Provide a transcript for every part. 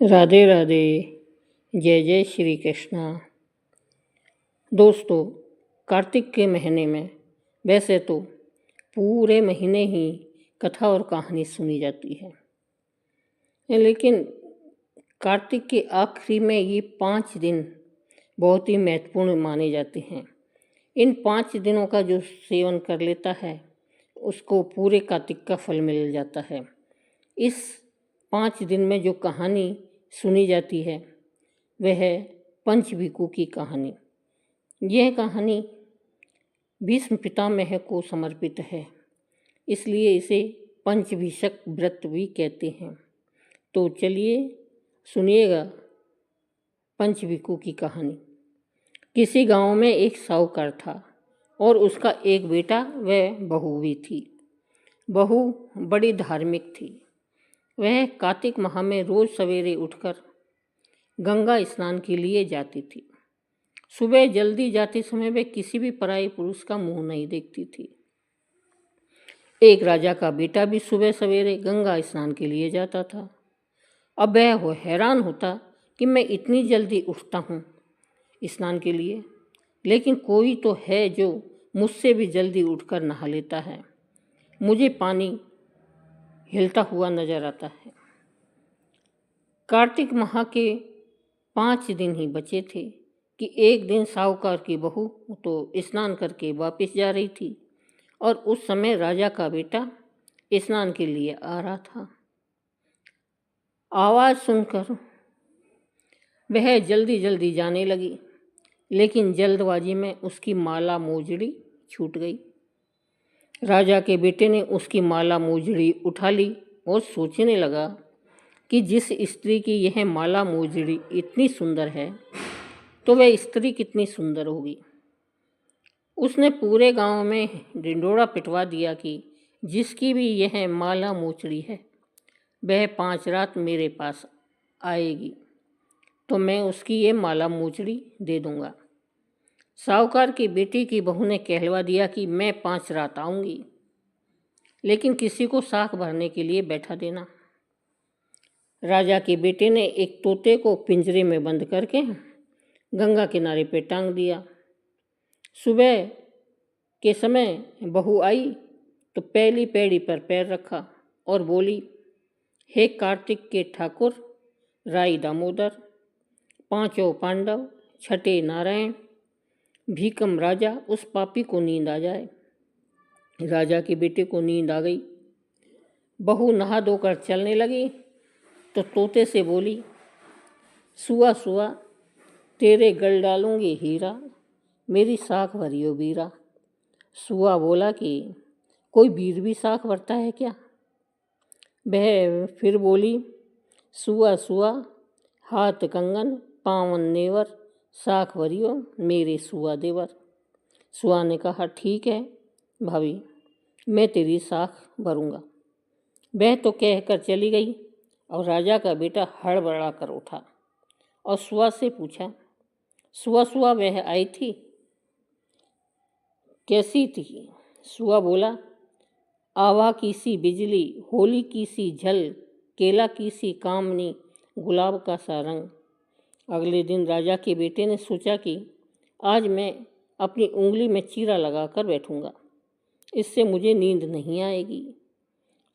राधे राधे। जय जय श्री कृष्णा। दोस्तों, कार्तिक के महीने में वैसे तो पूरे महीने ही कथा और कहानी सुनी जाती है, लेकिन कार्तिक के आखिरी में ये 5 दिन बहुत ही महत्वपूर्ण माने जाते हैं। इन 5 दिनों का जो सेवन कर लेता है उसको पूरे कार्तिक का फल मिल जाता है। इस 5 दिन में जो कहानी सुनी जाती है वह है पंचभिकु की कहानी। यह कहानी भीष्म पितामह को समर्पित है, इसलिए इसे पंचभिषक व्रत भी कहते हैं। तो चलिए सुनिएगा पंचभिकु की कहानी। किसी गांव में एक साहूकार था और उसका एक बेटा व बहू भी थी। बहू बड़ी धार्मिक थी। वह कार्तिक माह में रोज सवेरे उठकर गंगा स्नान के लिए जाती थी। सुबह जल्दी जाते समय वह किसी भी पराये पुरुष का मुंह नहीं देखती थी। एक राजा का बेटा भी सुबह सवेरे गंगा स्नान के लिए जाता था। अब वह हैरान होता कि मैं इतनी जल्दी उठता हूँ स्नान के लिए, लेकिन कोई तो है जो मुझसे भी जल्दी उठकर नहा लेता है। मुझे पानी हिलता हुआ नजर आता है। कार्तिक माह के 5 दिन ही बचे थे कि एक दिन साहूकार की बहू तो स्नान करके वापस जा रही थी और उस समय राजा का बेटा स्नान के लिए आ रहा था। आवाज़ सुनकर वह जल्दी जल्दी जाने लगी, लेकिन जल्दबाजी में उसकी माला मोजड़ी छूट गई। राजा के बेटे ने उसकी माला मोजड़ी उठा ली और सोचने लगा कि जिस स्त्री की यह माला मोजड़ी इतनी सुंदर है तो वह स्त्री कितनी सुंदर होगी। उसने पूरे गांव में ढिंढोरा पिटवा दिया कि जिसकी भी यह माला मोजड़ी है वह 5 रात मेरे पास आएगी तो मैं उसकी ये माला मोजड़ी दे दूंगा। साहूकार की बेटी की बहू ने कहलवा दिया कि मैं 5 रात आऊंगी, लेकिन किसी को साख भरने के लिए बैठा देना। राजा के बेटे ने एक तोते को पिंजरे में बंद करके गंगा किनारे पे टांग दिया। सुबह के समय बहू आई तो पहली पैड़ी पर पैर रखा और बोली, हे कार्तिक के ठाकुर राई दामोदर, 5 पांडव, 6 नारायण, भीकम राजा, उस पापी को नींद आ जाए। राजा के बेटे को नींद आ गई। बहू नहा धोकर चलने लगी तो तोते से बोली, सुआ सुआ तेरे गल डालूंगी हीरा, मेरी साख भरियो बीरा। सुआ बोला कि कोई वीर भी साख भरता है क्या? वह फिर बोली, सुआ सुआ हाथ कंगन पावन नेवर, साख भरियो मेरे सुआ देवर। सुआ ने कहा, ठीक है भाभी, मैं तेरी साख भरूंगा। वह तो कहकर चली गई और राजा का बेटा हड़बड़ा कर उठा और सुआ से पूछा, सुआ सुआ वह आई थी, कैसी थी? सुआ बोला, आवा की सी बिजली, होली की सी झल, केला की सी कामनी, गुलाब का सा रंग। अगले दिन राजा के बेटे ने सोचा कि आज मैं अपनी उंगली में चीरा लगाकर बैठूंगा, इससे मुझे नींद नहीं आएगी।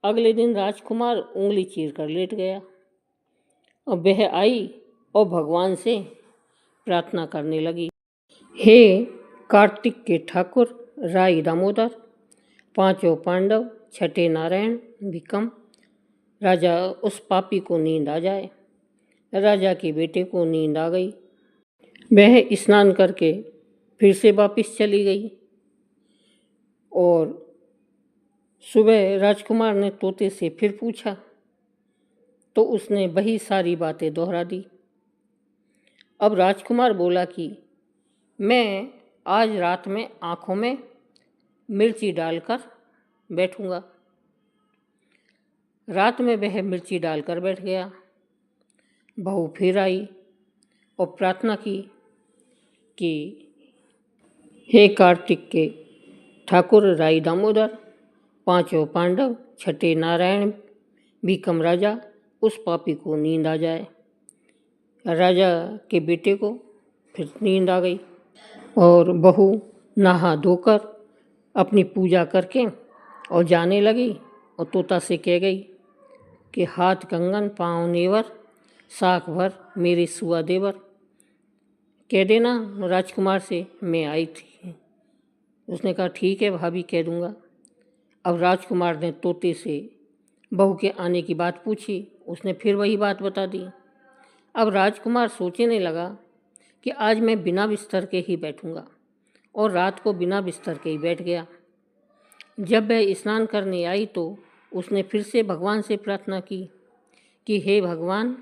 अगले दिन राजकुमार उंगली चीर कर लेट गया और वह आई और भगवान से प्रार्थना करने लगी, हे कार्तिक के ठाकुर राई दामोदर, 5 पांडव, 6 नारायण, भीकम राजा, उस पापी को नींद आ जाए। राजा के बेटे को नींद आ गई। वह स्नान करके फिर से वापस चली गई और सुबह राजकुमार ने तोते से फिर पूछा तो उसने वही सारी बातें दोहरा दी। अब राजकुमार बोला कि मैं आज रात में आँखों में मिर्ची डालकर बैठूंगा। रात में वह मिर्ची डालकर बैठ गया। बहू फिर आई और प्रार्थना की कि हे कार्तिक के ठाकुर राई दामोदर, 5 पांडव, 6 नारायण, भीकम राजा, उस पापी को नींद आ जाए। राजा के बेटे को फिर नींद आ गई और बहू नहा धोकर अपनी पूजा करके और जाने लगी और तोता से कह गई कि हाथ कंगन पाँव नेवर साख भर मेरे सुआ देवर। कह देना राजकुमार से मैं आई थी। उसने कहा ठीक है भाभी, कह दूंगा। अब राजकुमार ने तोते से बहू के आने की बात पूछी। उसने फिर वही बात बता दी। अब राजकुमार सोचने लगा कि आज मैं बिना बिस्तर के ही बैठूंगा और रात को बिना बिस्तर के ही बैठ गया। जब वह स्नान करने आई तो उसने फिर से भगवान से प्रार्थना की कि हे भगवान,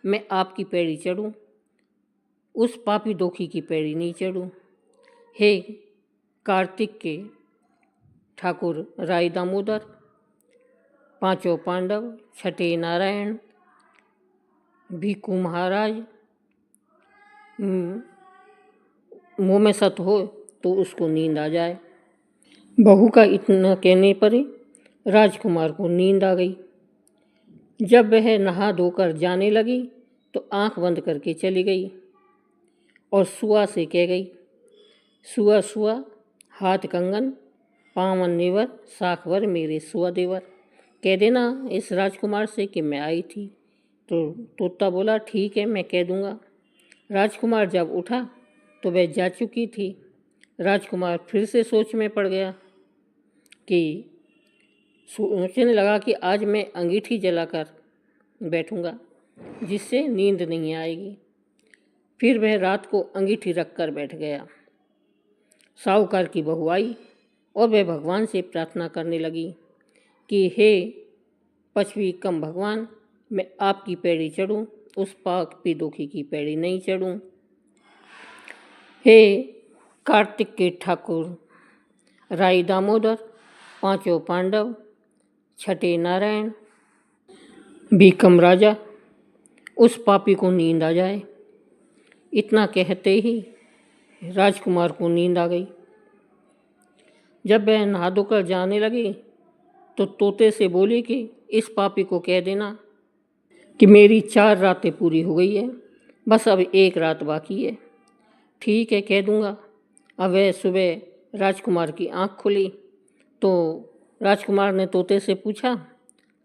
मैं आपकी पैड़ी चढ़ूं, उस पापी दोखी की पैड़ी नहीं चढ़ूं। हे कार्तिक के ठाकुर राय दामोदर, पांचों पांडव, छठे नारायण, भिक्खू महाराज, मुँह में सत हो तो उसको नींद आ जाए। बहू का इतना कहने पर राजकुमार को नींद आ गई। जब वह नहा धोकर जाने लगी तो आंख बंद करके चली गई और सुआ से कह गई, सुआ सुआ हाथ कंगन पावन नेवर साखवर मेरे सुआ देवर। कह देना इस राजकुमार से कि मैं आई थी। तो तोता बोला ठीक है, मैं कह दूंगा। राजकुमार जब उठा तो वह जा चुकी थी। राजकुमार फिर से सोच में पड़ गया कि सोचने लगा कि आज मैं अंगीठी जलाकर बैठूंगा जिससे नींद नहीं आएगी। फिर वह रात को अंगीठी रखकर बैठ गया। साहूकार की बहू आई और वह भगवान से प्रार्थना करने लगी कि हे पृथ्वी कम भगवान, मैं आपकी पैड़ी चढ़ूं, उस पापी दोखी की पैड़ी नहीं चढ़ूं। हे कार्तिक के ठाकुर राय दामोदर, पांचों पांडव, छठे नारायण, भीकम राजा, उस पापी को नींद आ जाए। इतना कहते ही राजकुमार को नींद आ गई। जब वह नहा धोकर जाने लगी तो तोते से बोली कि इस पापी को कह देना कि मेरी 4 रातें पूरी हो गई है, बस अब 1 रात बाकी है। ठीक है, कह दूंगा। अब वह सुबह राजकुमार की आंख खुली तो राजकुमार ने तोते से पूछा,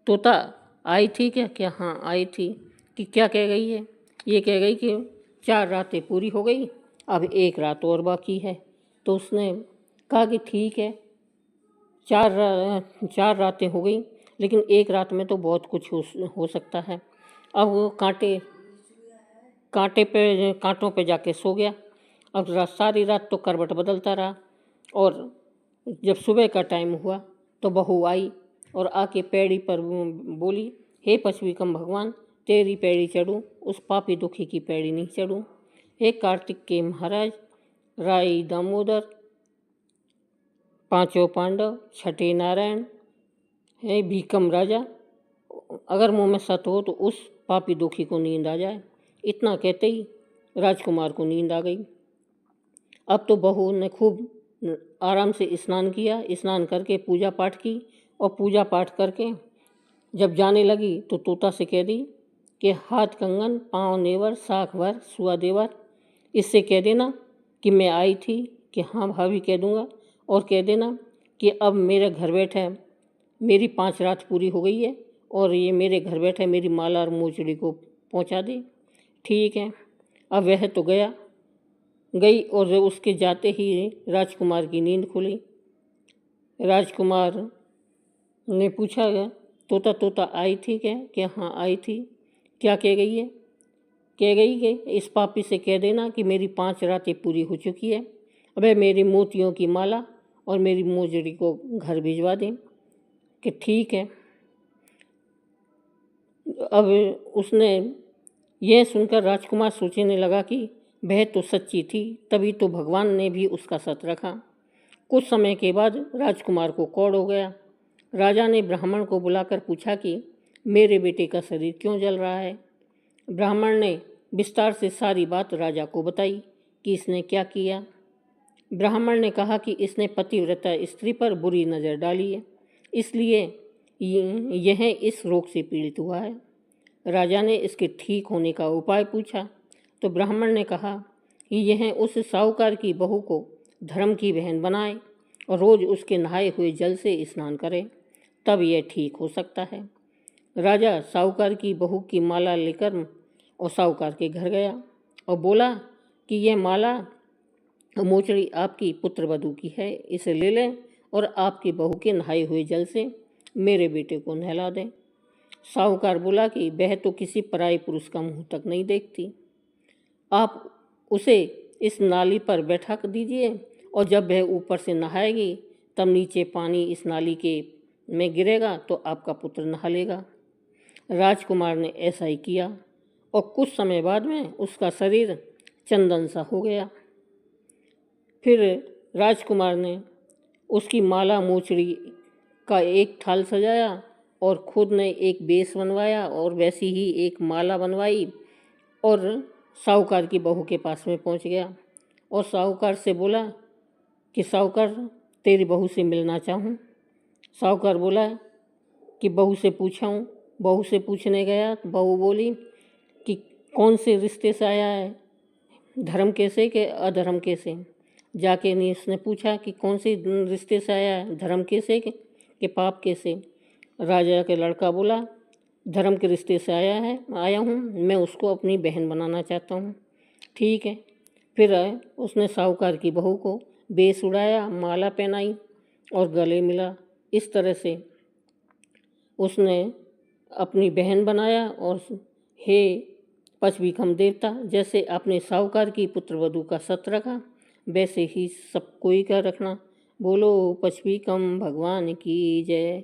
तोता आई थी क्या? क्या हाँ आई थी। कि क्या कह गई है? ये कह गई कि 4 रातें पूरी हो गई, अब 1 रात और बाकी है। तो उसने कहा कि ठीक है, 4 रातें हो गई, लेकिन 1 रात में तो बहुत कुछ हो सकता है। अब वो कांटों पे जाके सो गया। अब सारी रात तो करवट बदलता रहा और जब सुबह का टाइम हुआ तो बहू आई और आके पैड़ी पर बोली, हे पृथ्वीकम भगवान, तेरी पैड़ी चढ़ूं, उस पापी दुखी की पैड़ी नहीं चढ़ूं। हे कार्तिक के महाराज राय दामोदर, पांचों पांडव, छठे नारायण, हे भीकम राजा, अगर मुँह में सत हो तो उस पापी दुखी को नींद आ जाए। इतना कहते ही राजकुमार को नींद आ गई। अब तो बहू ने खूब आराम से स्नान किया, स्नान करके पूजा पाठ की और पूजा पाठ करके जब जाने लगी तो तोता से कह दी कि हाथ कंगन पाँव नेवर साख भर सुआ देवर। इससे कह देना कि मैं आई थी। कि हाँ भाभी, कह दूंगा। और कह देना कि अब मेरे घर बैठे मेरी 5 रात पूरी हो गई है और ये मेरे घर बैठे मेरी माला और मोचड़ी को पहुंचा दे। ठीक है। अब वह तो गई और उसके जाते ही राजकुमार की नींद खुली। राजकुमार ने पूछा, तोता आई थी क्या? कि हाँ आई थी। क्या कह गई है? कह गई कि इस पापी से कह देना कि मेरी 5 रातें पूरी हो चुकी है, अब मेरी मोतियों की माला और मेरी मोजड़ी को घर भिजवा दें। कि ठीक है। अब उसने यह सुनकर राजकुमार सोचने लगा कि वह तो सच्ची थी, तभी तो भगवान ने भी उसका सत रखा। कुछ समय के बाद राजकुमार को कौड़ हो गया। राजा ने ब्राह्मण को बुलाकर पूछा कि मेरे बेटे का शरीर क्यों जल रहा है। ब्राह्मण ने विस्तार से सारी बात राजा को बताई कि इसने क्या किया। ब्राह्मण ने कहा कि इसने पतिव्रता स्त्री पर बुरी नज़र डाली है, इसलिए यह इस रोग से पीड़ित हुआ है। राजा ने इसके ठीक होने का उपाय पूछा तो ब्राह्मण ने कहा कि यह उस साहूकार की बहू को धर्म की बहन बनाए और रोज उसके नहाए हुए जल से स्नान करे, तब यह ठीक हो सकता है। राजा साहूकार की बहू की माला लेकर और साहूकार के घर गया और बोला कि यह माला और मोचड़ी आपकी पुत्रवधू की है, इसे ले लें और आपकी बहू के नहाए हुए जल से मेरे बेटे को नहला दें। साहूकार बोला कि वह तो किसी पराये पुरुष का मुंह तक नहीं देखती, आप उसे इस नाली पर बैठा दीजिए और जब वह ऊपर से नहाएगी तब नीचे पानी इस नाली के में गिरेगा तो आपका पुत्र नहा लेगा। राजकुमार ने ऐसा ही किया और कुछ समय बाद में उसका शरीर चंदन सा हो गया। फिर राजकुमार ने उसकी माला मोचड़ी का एक थाल सजाया और खुद ने एक बेस बनवाया और वैसी ही एक माला बनवाई और साहूकार की बहू के पास में पहुंच गया और साहूकार से बोला कि साहूकार, तेरी बहू से मिलना चाहूँ। साहूकार बोला कि बहू से पूछाऊँ। बहू से पूछने गया तो बहू बोली कि कौन से रिश्ते से आया है, धर्म कैसे के अधर्म कैसे। जाके नहीं उसने पूछा कि कौन से रिश्ते से आया है, धर्म कैसे के पाप कैसे। राजा के लड़का बोला धर्म के रिश्ते से आया हूँ, मैं उसको अपनी बहन बनाना चाहता हूँ। ठीक है। फिर उसने साहूकार की बहू को बेस उड़ाया, माला पहनाई और गले मिला। इस तरह से उसने अपनी बहन बनाया और हे पचवीखम देवता, जैसे आपने साहूकार की पुत्रवधू का सत रखा वैसे ही सब कोई का रखना। बोलो पचवीखम भगवान की जय।